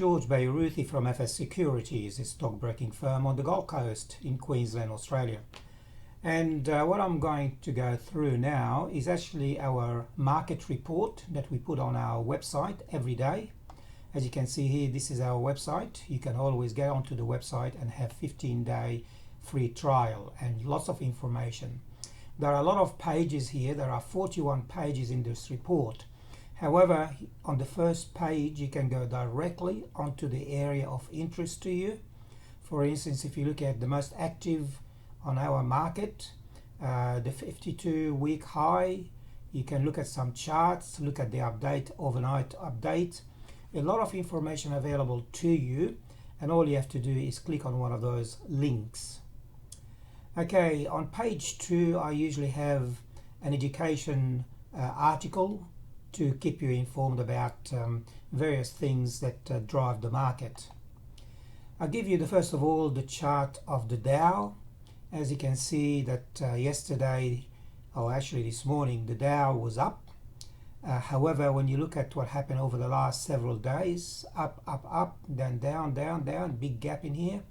George Bayruthi from FS Securities, a stockbroking firm on the Gold Coast in Queensland, Australia. And what I'm going to go through now is actually our market report that we put on our website every day. As you can see here, this is our website. You can always get onto the website and have 15-day free trial and lots of information. There are a lot of pages here. There are 41 pages in this report. However, on the first page, you can go directly onto the area of interest to you. For instance, if you look at the most active on our market, the 52-week high, you can look at some charts, look at the update, overnight update. A lot of information available to you, and all you have to do is click on one of those links. Okay, on page 2, I usually have an education article to keep you informed about various things that drive the market. I'll give you first of all the chart of the Dow. As you can see that yesterday, or actually this morning, the Dow was up. However, when you look at what happened over the last several days, up, then down, big gap in here.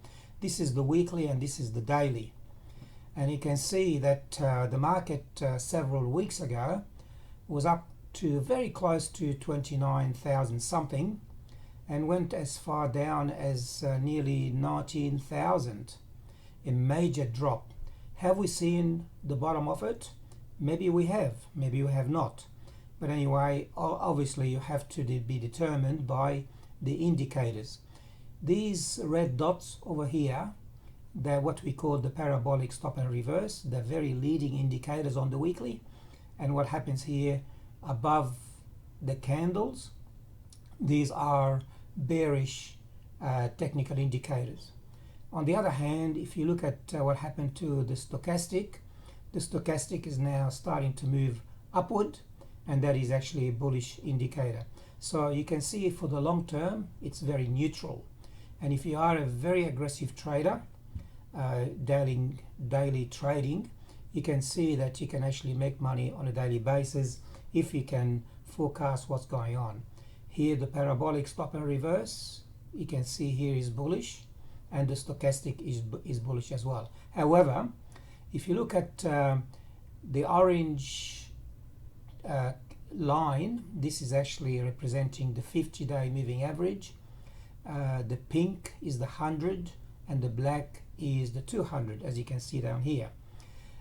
This is the weekly and this is the daily. And you can see that the market several weeks ago was up to very close to 29,000 something and went as far down as nearly 19,000. A major drop. Have we seen the bottom of it? Maybe we have, maybe we have not. But anyway, obviously you have to be determined by the indicators. These red dots over here, they're what we call the parabolic stop and reverse. They're very leading indicators on the weekly. And what happens here above the candles, these are bearish technical indicators. On the other hand, if you look at what happened to the stochastic is now starting to move upward, and that is actually a bullish indicator. So you can see for the long term, it's very neutral. And if you are a very aggressive trader, daily trading, you can see that you can actually make money on a daily basis if you can forecast what's going on. Here the parabolic stop and reverse, you can see here is bullish, and the stochastic is bullish as well. However, if you look at the orange line, this is actually representing the 50-day moving average. The pink is the 100 and the black is the 200, as you can see down here.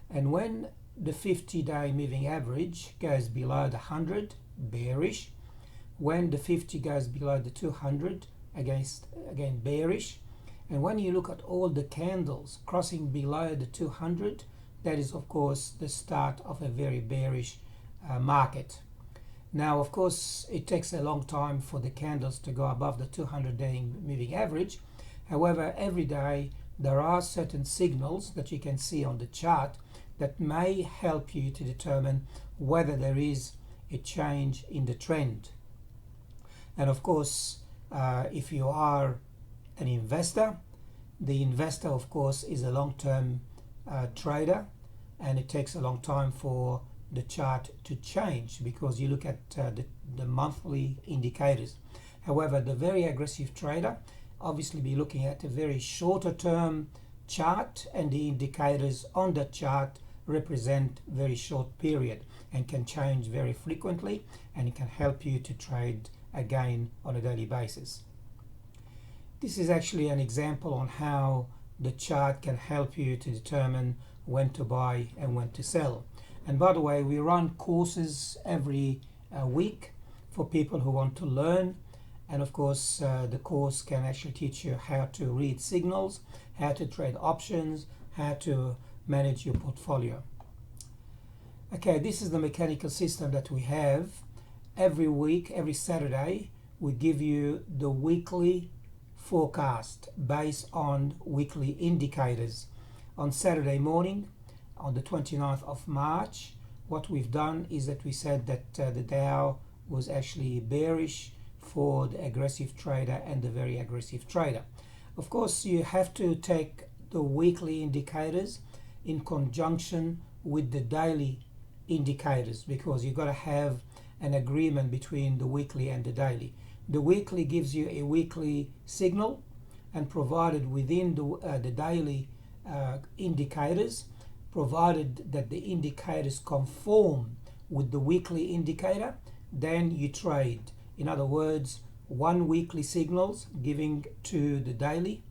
And when the 50-day moving average goes below the 100, bearish. When the 50 goes below the 200, again bearish. And when you look at all the candles crossing below the 200, that is of course the start of a very bearish market. Now of course it takes a long time for the candles to go above the 200-day moving average. However, every day there are certain signals that you can see on the chart that may help you to determine whether there is a change in the trend. And of course, if you are an investor, the investor of course is a long-term trader, and it takes a long time for the chart to change because you look at the monthly indicators. However, the very aggressive trader obviously be looking at a very shorter term chart, and the indicators on the chart represent very short period and can change very frequently, and it can help you to trade again on a daily basis. This is actually an example on how the chart can help you to determine when to buy and when to sell. And by the way, we run courses every week for people who want to learn. And of course, the course can actually teach you how to read signals, how to trade options, how to manage your portfolio. Okay, this is the mechanical system that we have. Every week, every Saturday, we give you the weekly forecast based on weekly indicators. On Saturday morning, on the 29th of March, what we've done is that we said that the Dow was actually bearish for the aggressive trader and the very aggressive trader. Of course, you have to take the weekly indicators in conjunction with the daily indicators, because you've got to have an agreement between the weekly and the daily. The weekly gives you a weekly signal, and provided within the daily indicators, provided that the indicators conform with the weekly indicator, then you trade. In other words, one weekly signals giving to the daily,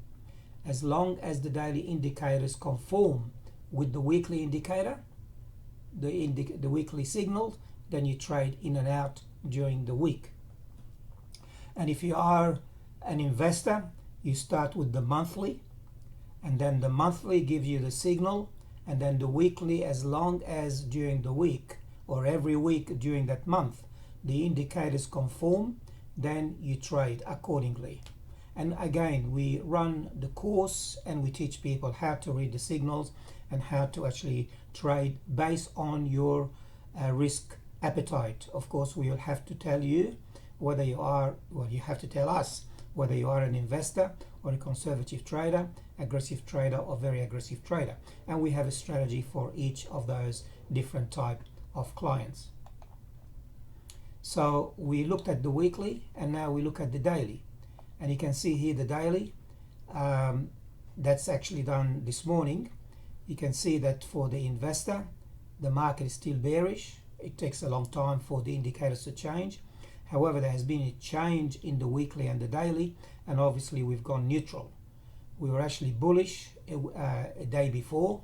as long as the daily indicators conform with the weekly indicator, the weekly signals, then you trade in and out during the week. And if you are an investor, you start with the monthly, and then the monthly gives you the signal, and then the weekly, as long as during the week or every week during that month the indicators conform, then you trade accordingly. And again, we run the course and we teach people how to read the signals and how to actually trade based on your risk appetite. Of course, we will have to tell you whether you are, well, you have to tell us whether you are an investor or a conservative trader, aggressive trader or very aggressive trader. And we have a strategy for each of those different type of clients. So we looked at the weekly, and now we look at the daily. And you can see here the daily, that's actually done this morning. You can see that for the investor, the market is still bearish. It takes a long time for the indicators to change. However, there has been a change in the weekly and the daily, and obviously we've gone neutral. We were actually bullish a day before,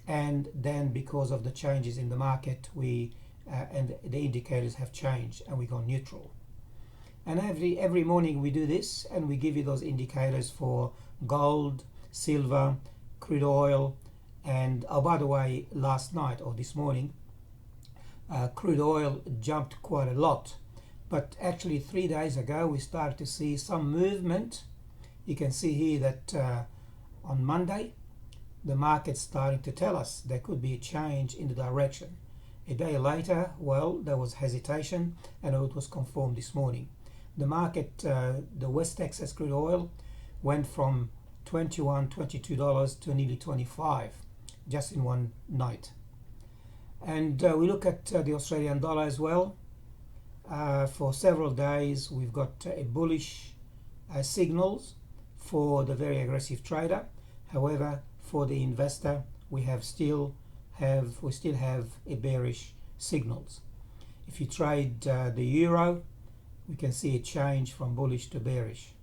and then because of the changes in the market, and the indicators have changed and we gone neutral. And every morning we do this, and we give you those indicators for gold, silver, crude oil, and oh, by the way, last night or this morning, crude oil jumped quite a lot. But actually 3 days ago we started to see some movement. You can see here that on Monday the market's starting to tell us there could be a change in the direction. A day later, well, there was hesitation, and it was confirmed this morning. The market, the West Texas crude oil went from $21, $22 to nearly $25 just in one night. And we look at the Australian dollar as well. For several days we've got a bullish signals for the very aggressive trader. However, for the investor, we still have a bearish signals. If you trade the euro, we can see a change from bullish to bearish.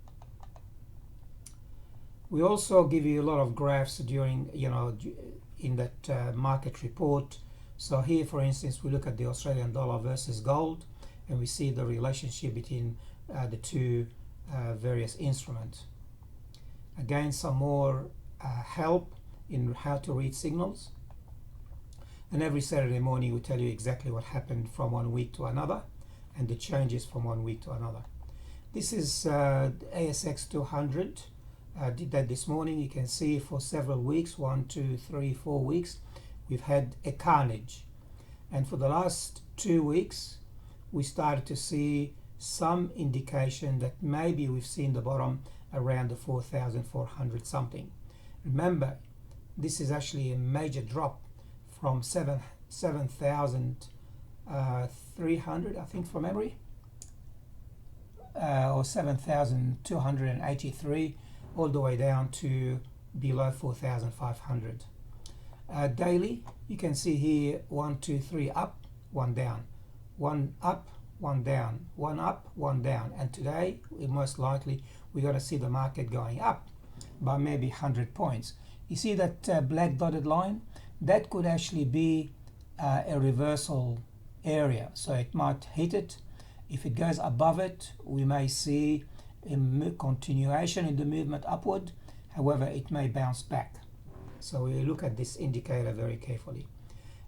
We also give you a lot of graphs during, in that market report. So here, for instance, we look at the Australian dollar versus gold, and we see the relationship between the two various instruments. Again, some more help in how to read signals. And every Saturday morning we tell you exactly what happened from one week to another and the changes from one week to another. This is ASX 200. Did that this morning. You can see for several weeks, 1, 2, 3, 4 weeks, we've had a carnage. And for the last 2 weeks, we started to see some indication that maybe we've seen the bottom around the 4,400 something. Remember, this is actually a major drop from 7,300, I think, from memory, or 7,283, all the way down to below 4,500. Daily, you can see here 1, 2, 3 up, 1 down, 1 up, 1 down, 1 up, 1 down. And today, most likely, we're going to see the market going up by maybe 100 points. You see that black dotted line? That could actually be a reversal area, so it might hit it. If it goes above it, we may see a continuation in the movement upward. However, it may bounce back. So we look at this indicator very carefully.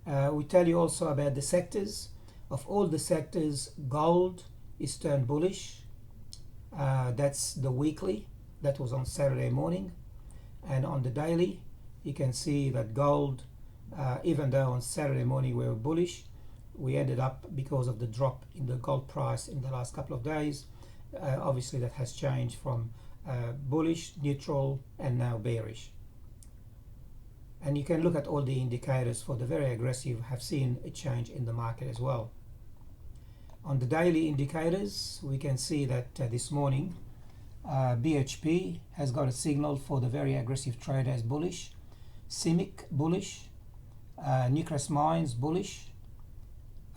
We tell you also about the sectors. Of all the sectors, gold is turned bullish. That's the weekly. That was on Saturday morning. And on the daily, you can see that gold, even though on Saturday morning we were bullish, we ended up, because of the drop in the gold price in the last couple of days, obviously that has changed from bullish, neutral, and now bearish. And you can look at all the indicators for the very aggressive have seen a change in the market as well. On the daily indicators, we can see that this morning BHP has got a signal for the very aggressive trade as bullish, CIMIC bullish, Newcrest Mines bullish,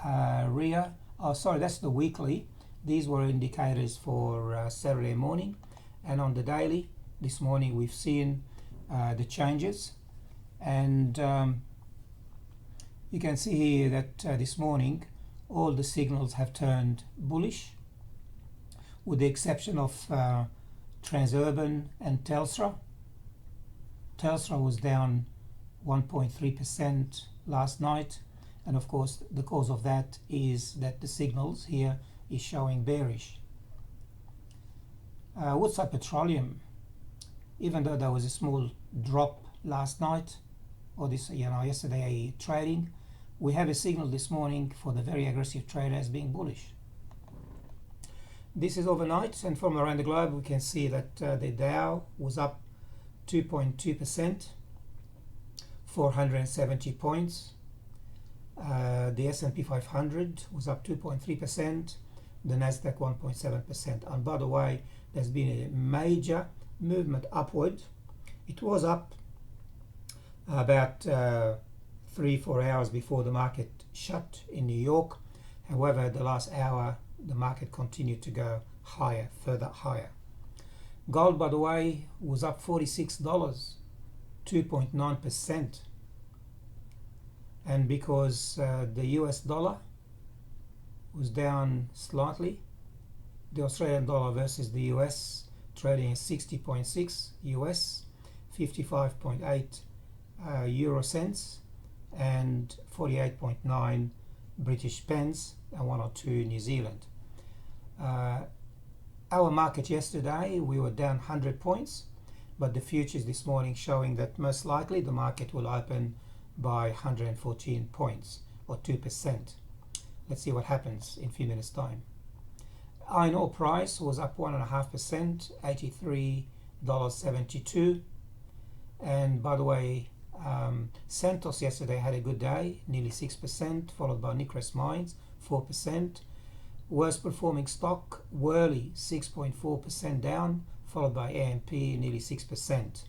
RIA, oh sorry, that's the weekly. These were indicators for Saturday morning, and on the daily this morning we've seen the changes, and you can see here that this morning all the signals have turned bullish, with the exception of Transurban and Telstra. Telstra was down 1.3% last night, and of course the cause of that is that the signals here is showing bearish. Woodside Petroleum, even though there was a small drop last night or this yesterday trading, we have a signal this morning for the very aggressive trade as being bullish. This is overnight, and from around the globe we can see that the Dow was up 2.2%, 470 points. The S&P 500 was up 2.3%, the Nasdaq 1.7%. And by the way, there's been a major movement upward. It was up about 3-4 hours before the market shut in New York. However, the last hour the market continued to go higher, further higher. Gold, by the way, was up $46, 2.9%. And because the US dollar was down slightly, the Australian dollar versus the US trading at 60.6 US, 55.8 euro cents, and 48.9 British pence, and 1 or 2 New Zealand. Our market yesterday, we were down 100 points, but the futures this morning showing that most likely the market will open by 114 points, or 2%. Let's see what happens in a few minutes time. Iron ore price was up 1.5%, $83.72. And by the way, Santos yesterday had a good day, nearly 6%, followed by Newcrest Mines, 4%. Worst performing stock, Worley, 6.4% down, followed by AMP, nearly 6%.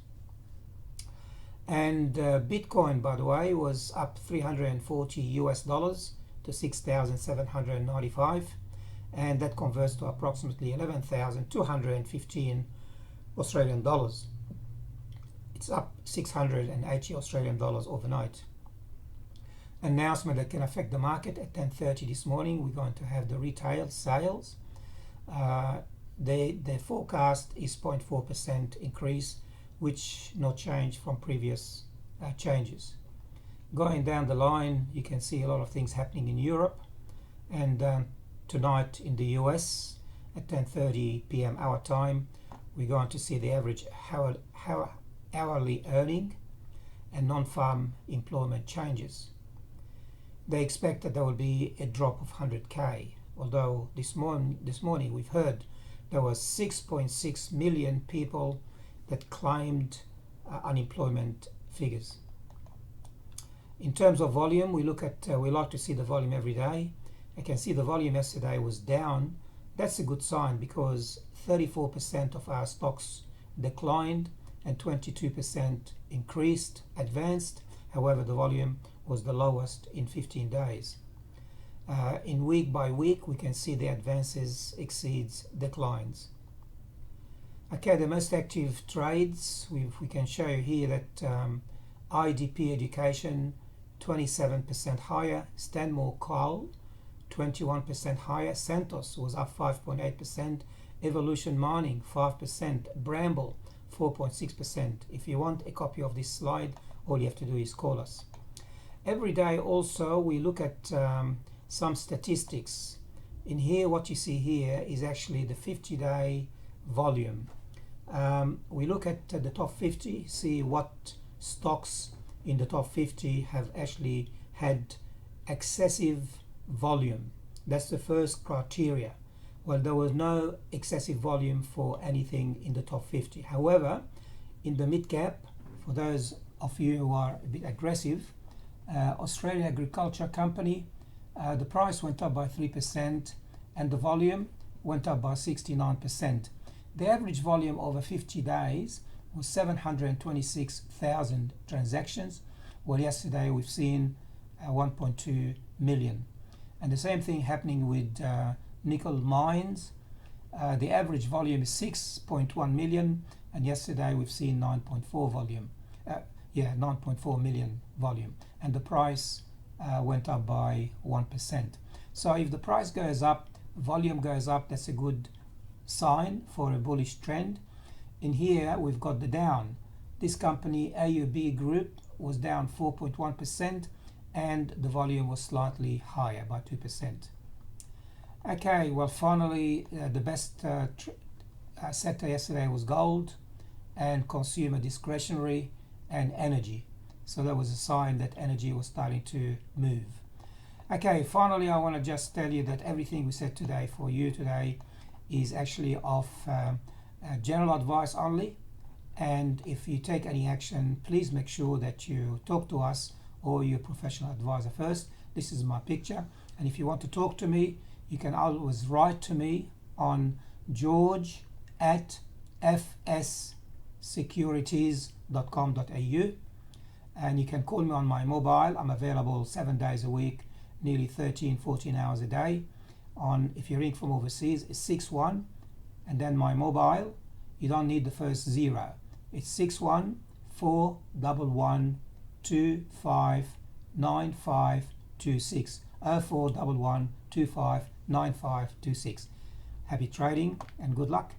And Bitcoin, by the way, was up $340 to 6,795, and that converts to approximately 11,215 Australian dollars. It's up 680 Australian dollars overnight. Announcement that can affect the market at 10:30 this morning. We're going to have the retail sales. The forecast is 0.4% increase, which no change from previous changes. Going down the line, you can see a lot of things happening in Europe, and tonight in the US at 10:30 p.m. our time, we're going to see the average hourly earning and non-farm employment changes. They expect that there will be a drop of 100k, although this morning we've heard there was 6.6 million people that claimed unemployment figures. In terms of volume, we like to see the volume every day. I can see the volume yesterday was down. That's a good sign, because 34% of our stocks declined and 22% increased, advanced. However, the volume was the lowest in 15 days. In week by week, we can see the advances exceeds declines. Okay, the most active trades, we can show you here that IDP Education 27% higher, Stanmore Coal 21% higher, Santos was up 5.8%, Evolution Mining 5%, Bramble 4.6%. If you want a copy of this slide, all you have to do is call us. Every day also we look at some statistics. In here, what you see here is actually the 50-day volume. We look at the top 50, see what stocks in the top 50 have actually had excessive volume. That's the first criteria. Well, there was no excessive volume for anything in the top 50. However, in the mid cap, for those of you who are a bit aggressive, Australian Agriculture Company, the price went up by 3%, and the volume went up by 69%. The average volume over 50 days was 726,000 transactions, while yesterday we've seen 1.2 million. And the same thing happening with nickel mines. The average volume is 6.1 million, and yesterday we've seen 9.4 million volume, and the price went up by 1%. So if the price goes up, volume goes up, that's a good sign for a bullish trend. In here we've got the down. This company AUB Group was down 4.1%, and the volume was slightly higher by 2%. Okay, well, finally the best sector yesterday was gold and consumer discretionary and energy. So that was a sign that energy was starting to move. Okay, finally I want to just tell you that everything we said today for you today is actually of general advice only, and if you take any action, please make sure that you talk to us or your professional advisor first. This is my picture, and if you want to talk to me, you can always write to me on george@fssecurities.com.au, and you can call me on my mobile. I'm available 7 days a week, nearly 13-14 hours a day. On, if you ring from overseas, it's 61, and then my mobile, you don't need the first zero, it's 61-411-259526, 0411-259526. Happy trading and good luck.